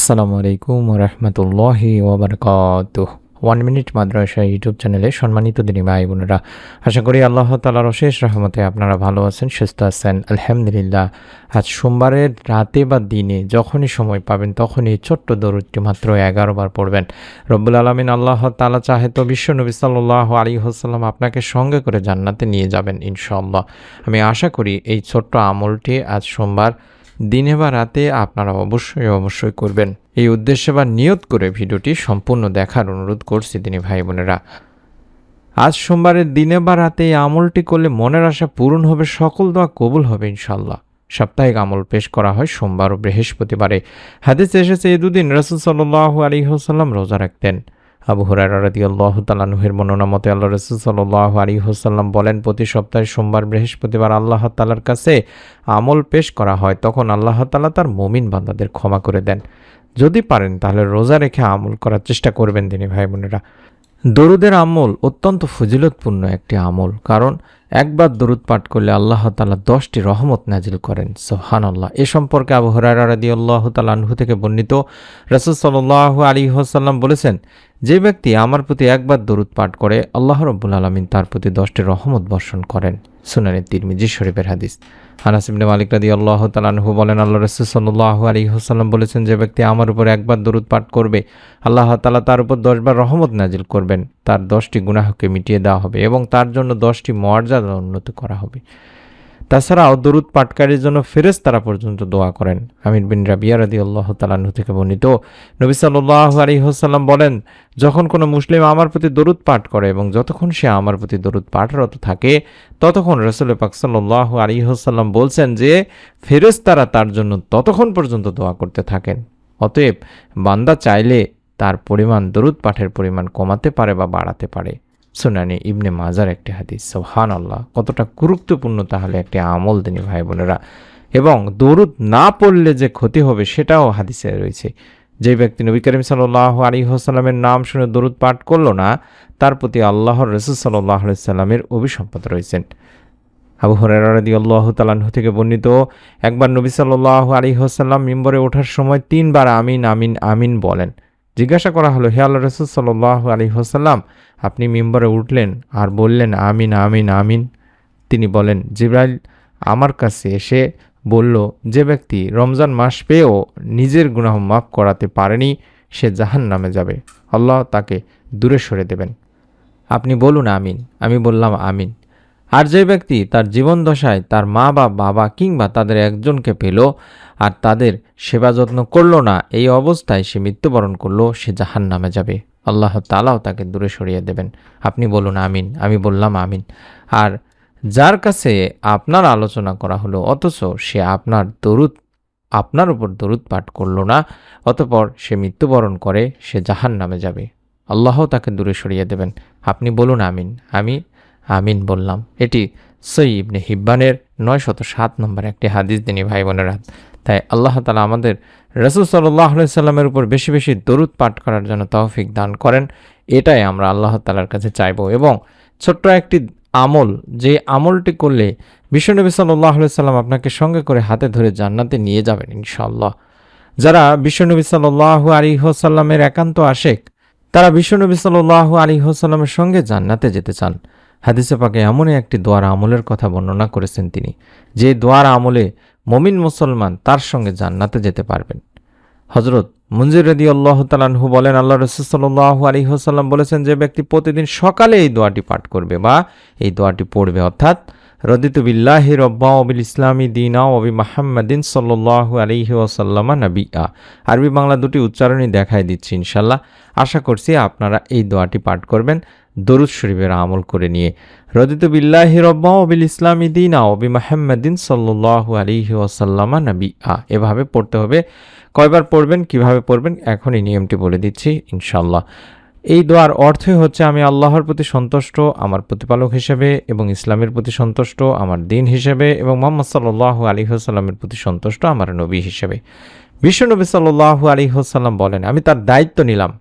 আসসালামু আলাইকুম ওয়া রাহমাতুল্লাহি ওয়া বারাকাতুহু। 1 মিনিট মাদ্রাসা ইউটিউব চ্যানেলে সম্মানিত দিনী ভাই বোনেরা, আশা করি আল্লাহ তাআলার অশেষ রহমতে আপনারা ভালো আছেন, সুস্থ আছেন। আলহামদুলিল্লাহ। আজ সোমবারের রাতে বা দিনে যখনই সময় পাবেন তখনই ছোট্ট দরুদটি মাত্র 11 বার পড়বেন। রব্বুল আলামিন আল্লাহ তাআলা চাহে তো বিশ্বনবী সাল্লাল্লাহু আলাইহি ওয়াসাল্লাম আপনাকে সঙ্গে করে জান্নাতে নিয়ে যাবেন ইনশাআল্লাহ। আমি আশা করি এই ছোট্ট আমলটি আজ সোমবার দিনে বা রাতে আপনারা অবশ্যই করবেন। এই উদ্দেশ্যে বা নিয়ত করে ভিডিওটি সম্পূর্ণ দেখার অনুরোধ করছি দিনী ভাই বোনেরা। আজ সোমবারের দিনে বা রাতে এই আমলটি করলে মনের আশা পূরণ হবে, সকল দোয়া কবুল হবে ইনশাল্লাহ। সাপ্তাহিক আমল পেশ করা হয় সোমবার ও বৃহস্পতিবারে। হাদিসে এসেছে এই দুদিন রাসূল সাল্লাল্লাহু আলাইহি ওয়াসাল্লাম রোজা রাখতেন। আবু হুরায়রা রাদিয়াল্লাহু তাআলা আনহুর বর্ণনা মতে আল্লাহ রাসূল সাল্লাল্লাহু আলাইহি ওয়াসাল্লাম বলেন, প্রতি সপ্তাহে সোমবার বৃহস্পতিবার আল্লাহ তাআলার কাছে আমল পেশ করা হয়, তখন আল্লাহ তাআলা তার মুমিন বান্দাদের ক্ষমা করে দেন। যদি পারেন তাহলে রোজা রেখে আমল করার চেষ্টা করবেন দিনী ভাই বোনেরা। দরুদের আমল অত্যন্ত ফজিলতপূর্ণ একটি আমল, কারণ একবার দরুদ পাঠ করলে আল্লাহ তাআলা 10টি রহমত নাজিল করেন। সুবহানাল্লাহ। এ সম্পর্কে আবু হুরায়রা রাদিয়াল্লাহু তাআলা আনহু থেকে বর্ণিত, রাসূল সাল্লাল্লাহু আলাইহি ওয়াসাল্লাম বলেছেন, যে ব্যক্তি আমার প্রতি একবার দরুদ পাঠ করে আল্লাহ রাব্বুল আলামিন তার প্রতি 10টি রহমত বর্ষণ করেন। সুনানে তিরমিজি শরীফের হাদিস। আনাস ইবনে মালিক রাদিয়াল্লাহু তাআলা আনহু বলেন, আল্লাহ রাসূল সাল্লাল্লাহু আলাইহি ওয়াসাল্লাম বলেছেন, যে ব্যক্তি আমার উপর একবার দরুদ পাঠ করবে আল্লাহ তাআলা তার উপর 10 বার রহমত নাজিল করবেন, তার 10টি গুনাহকে মিটিয়ে দেওয়া হবে এবং তার জন্য 10টি মর্যাদা উন্নত করা হবে। তাছাড়াও দরুদ পাঠকারীর জন্য ফেরেশতারা পর্যন্ত দোয়া করেন। আমির বিন রাবিয়া রাদিয়াল্লাহু তাআলা আনহু থেকে বর্ণিত, নবী সাল্লাল্লাহু আলাইহি ওয়াসাল্লাম বলেন, যখন কোনো মুসলিম আমার প্রতি দরুদ পাঠ করে এবং যতক্ষণ সে আমার প্রতি দরুদ পাঠরত থাকে ততক্ষণ রাসূল পাক সাল্লাল্লাহু আলাইহি ওয়াসাল্লাম বলছেন যে ফেরেশতারা তার জন্য ততক্ষণ পর্যন্ত দোয়া করতে থাকেন। অতএব বান্দা চাইলে তার পরিমাণ, দরুদ পাঠের পরিমাণ কমাতে পারে বা বাড়াতে পারে। সুনানি ইবনে মাজার একটি হাদিস। সুবহানাল্লাহ। কতটা গুরুত্বপূর্ণ তাহলে একটি আমল দিনী ভাই বোনেরা। এবং দরুদ না পড়লে যে ক্ষতি হবে সেটাও হাদিসে রয়েছে। যে ব্যক্তি নবী করিম সাল্লাল্লাহু আলাইহি ওয়াসাল্লামের নাম শুনে দরুদ পাঠ করলো না, তার প্রতি আল্লাহর রাসূল সাল্লাল্লাহু আলাইহি ওয়াসাল্লামের অভিসম্পাত রয়েছেন। আবু হুরায়রা রাদিয়াল্লাহু তাআলা আনহু থেকে বর্ণিত, একবার নবী সাল্লাল্লাহু আলাইহি ওয়াসাল্লাম মিম্বরে ওঠার সময় 3 বার আমিন আমিন আমিন বলেন। জিজ্ঞাসা করা হলো, হে আল্লাহর রাসূল সাল্লাল্লাহু আলাইহি ওয়াসাল্লাম, আপনি মিম্বরে উঠলেন আর বললেন আমিন আমিন আমিন। তিনি বলেন, জিবরাইল আমার কাছে এসে বলল, যে ব্যক্তি রমজান মাস পেয়েও নিজের গুনাহ মাফ করাতে পারেনি সে জাহান্নামে যাবে, আল্লাহ তাকে দূরে সরে দেবেন। আপনি বলুন আমিন। আমি বললাম আমিন। আর যে ব্যক্তি তার জীবন দশায় তার মা বা বাবা কিংবা তাদের একজনকে পেল আর তাদের সেবা যত্ন করলো না, এই অবস্থায় সে মৃত্যুবরণ করলো, সে জাহান্নামে যাবে, আল্লাহ তাআলাও তাকে দূরে সরিয়ে দেবেন। আপনি বলুন আমিন। আমি বললাম আমিন। আর যার কাছে আপনার আলোচনা করা হলো অথচ সে আপনার উপর দরুদ পাঠ করলো না, অতঃপর সে মৃত্যুবরণ করে, সে জাহান্নামে যাবে, আল্লাহও তাকে দূরে সরিয়ে দেবেন। আপনি বলুন আমিন। আমি আমিন বললাম। এটি সহিহ ইবনে হিব্বানের 907 নম্বর একটি হাদিস দিনী ভাই বোনেরা। তাই আল্লাহ তাআলা আমাদের রাসূল সাল্লাল্লাহু আলাইহি ওয়াসাল্লামের উপর বেশি বেশি দরুদ পাঠ করার জন্য তৌফিক দান করেন, এটাই আমরা আল্লাহ তাআলার কাছে চাইব। এবং ছোট্ট একটি আমল, যে আমলটি করলে বিশ্বনবী সাল্লাল্লাহু আলাইহি ওয়াসাল্লাম আপনাকে সঙ্গে করে হাতে ধরে জান্নাতে নিয়ে যাবেন ইনশাআল্লাহ। যারা বিশ্বনবী সাল্লাল্লাহু আলাইহি ওয়াসাল্লামের একান্ত আশিক, তারা বিশ্বনবী সাল্লাল্লাহু আলাইহি ওয়াসাল্লামের সঙ্গে জান্নাতে যেতে চান। হাদিসে পাকে এমনই একটি দোয়ার আমলের কথা বর্ণনা করেছেন তিনি, যে দোয়ার আমলে মুমিন মুসলমান তার সঙ্গে জান্নাতে যেতে পারবেন। হযরত মুনজির রাদিয়াল্লাহু তাআলা আনহু বলেন, আল্লাহ রাসূল সাল্লাল্লাহু আলাইহি ওয়াসাল্লাম বলেছেন, যে ব্যক্তি প্রতিদিন সকালে এই দোয়াটি পাঠ করবে বা এই দোয়াটি পড়বে, অর্থাৎ রদিতু বিল্লাহি রাব্বা ওয়া বিল ইসলামি দীনা ওয়া বি মুহাম্মাদিন সাল্লাল্লাহু আলাইহি ওয়াসাল্লাম নাবিয়্যা। আরবি বাংলা দুটি উচ্চারণই দেখাই দিচ্ছি ইনশাআল্লাহ। আশা করছি আপনারা এই দোয়াটি পাঠ করবেন দরুদ শরীফের আমল করে নিয়ে। রদিতু বিল্লাহি রাব্বা ওয়া বিল ইসলামি দীনা ওয়া বি মুহাম্মাদিন সাল্লাল্লাহু আলাইহি ওয়াসাল্লাম নাবিয়্যা। এভাবে পড়তে হবে। কয়বার পড়বেন, কিভাবে পড়বেন, এখনই নিয়মটি বলে দিচ্ছি ইনশাআল্লাহ। এই দোয়ার অর্থই হচ্ছে, আমি আল্লাহর প্রতি সন্তুষ্ট আমার প্রতিপালক হিসেবে এবং ইসলামের প্রতি সন্তুষ্ট আমার দ্বীন হিসেবে এবং মুহাম্মদ সাল্লাল্লাহু আলাইহি ওয়াসাল্লামের প্রতি সন্তুষ্ট আমার নবী হিসেবে। বিশ্বনবী সাল্লাল্লাহু আলাইহি ওয়াসাল্লাম বলেন, আমি তার দায়িত্ব নিলাম,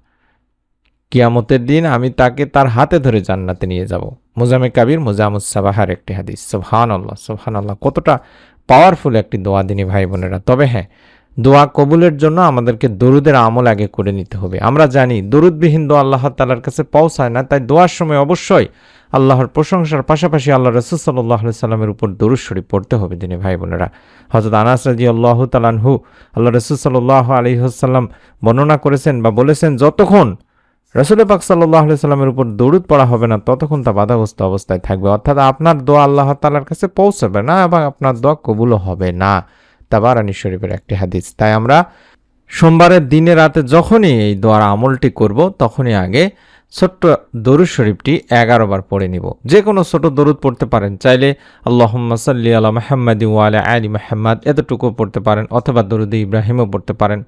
কিয়ামতের দিন আমি তাকে তার হাতে ধরে জান্নাতে নিয়ে যাব। মুজামে কাবির মুজামুস সাবাহার একটি হাদিস। সুবহানাল্লাহ, সুবহানাল্লাহ। কতটা পাওয়ারফুল একটি দোয়া দিনী ভাই বোনেরা। তবে হ্যাঁ, দোয়া কবুলের জন্য আমাদেরকে দরুদের আমল আগে করে নিতে হবে। আমরা জানি দরুদবিহীন দোয়া আল্লাহ তাআলার কাছে পৌঁছায় না, তাই দোয়ার সময় অবশ্যই আল্লাহর প্রশংসার পাশাপাশি আল্লাহ রাসূল সাল্লাল্লাহু আলাইহি সাল্লামের উপর দরুদ শরীফ পড়তে হবে দিনে ভাই বোনেরা। হযরত আনাস রাদিয়াল্লাহু তাআলা আনহু আল্লাহ রাসূল সাল্লাল্লাহু আলাইহি ওয়াসাল্লাম বর্ণনা করেছেন বা বলেছেন, যতক্ষণ রাসূল পাক সাল্লাল্লাহু আলাইহি সাল্লামের উপর দরুদ পড়া হবে না ততক্ষণ তা বাধাগ্রস্ত অবস্থায় থাকবে, অর্থাৎ আপনার দোয়া আল্লাহ তাআলার কাছে পৌঁছাবে না এবং আপনার দোয়া কবুলও হবে না। তাবারানী শরীফের একটি হাদিস। তাই আমরা সোমবারের দিনে রাতে যখনই এই দোয়ার আমলটি করব তখনই আগে ছোট্ট দরুদ শরীফটি 11 বার পড়ে নিব। যে কোনো ছোট দরুদ পড়তে পারেন, চাইলে আল্লাহুম্মা সাল্লি আলা মুহাম্মাদি ওয়া আলা আলি মুহাম্মাদ এতটুকু পড়তে পারেন, অথবা দরুদ ইব্রাহিমও পড়তে পারেন।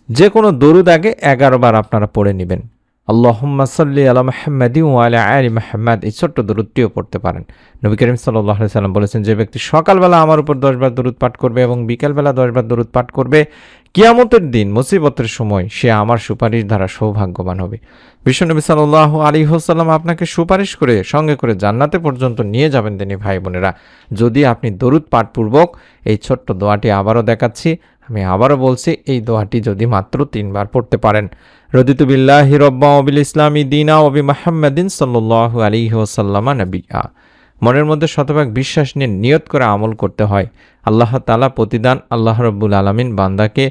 যে কোনো দরুদ আগে 11 বার আপনারা পড়ে নেবেন। আল্লাহুম্মা সাল্লি আলা মুহাম্মাদি ওয়া আলা আলি মুহাম্মাদ এই ছোট্ট দরুদটিও পড়তে পারেন। নবী করিম সাল্লাল্লাহু আলাইহি সাল্লাম বলেছেন, যে ব্যক্তি সকালবেলা আমার উপর 10 বার দরুদ পাঠ করবে এবং বিকালবেলা 10 বার দরুদ পাঠ করবে, কিয়ামতের দিন মুসিবতের সময় সে আমার সুপারিশ দ্বারা সৌভাগ্যবান হবে। বিশ্বনবী সাল্লাল্লাহু আলাইহি ওয়াসাল্লাম আপনাকে সুপারিশ করে সঙ্গে করে জান্নাতে পর্যন্ত নিয়ে যাবেন তিনি ভাই বোনেরা, যদি আপনি দরুদ পাঠপূর্বক এই ছোট্ট দোয়াটি আবারও দেখাচ্ছি, আমি আবারও বলছি, এই দোয়াটি যদি মাত্র 3 বার পড়তে পারেন। রদিতু বিল্লাহি রাব্বা ওয়া বিল ইসলামি দীনা ওয়া বি মুহাম্মাদিন সাল্লাল্লাহু আলাইহি ওয়াসাল্লাম নবিয়্যা। মনের মধ্যে শতভাগ বিশ্বাস নিয়ে নিয়ত করে আমল করতে হয়। আল্লাহ তাআলা প্রতিদান আল্লাহ রাব্বুল আলামিন বান্দাকে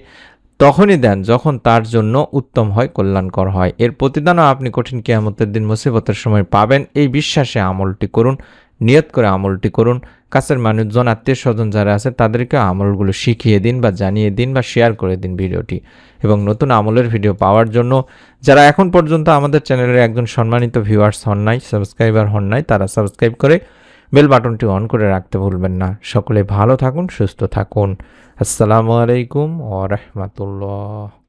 তখনই দেন যখন তার জন্য উত্তম হয়, কল্যাণকর হয়। এর প্রতিদানও আপনি কঠিন কিয়ামতের দিন মুসিবতের সময় পাবেন। এই বিশ্বাসে আমলটি করুন, নিয়ত করে আমলটি করুন। কাছের মানুষজন, আত্মীয় স্বজন যারা আছে তাদেরকে আমলগুলো শিখিয়ে দিন বা জানিয়ে দিন বা শেয়ার করে দিন ভিডিওটি। এবং নতুন আমলের ভিডিও পাওয়ার জন্য যারা এখন পর্যন্ত আমাদের চ্যানেলের একজন সম্মানিত ভিউয়ার্স হন নাই, সাবস্ক্রাইবার হন নাই, তারা সাবস্ক্রাইব করে বেল বাটনটি অন করে রাখতে ভুলবেন না। সকলে ভালো থাকুন, সুস্থ থাকুন। আসসালামু আলাইকুম ওয়া রাহমাতুল্লাহ।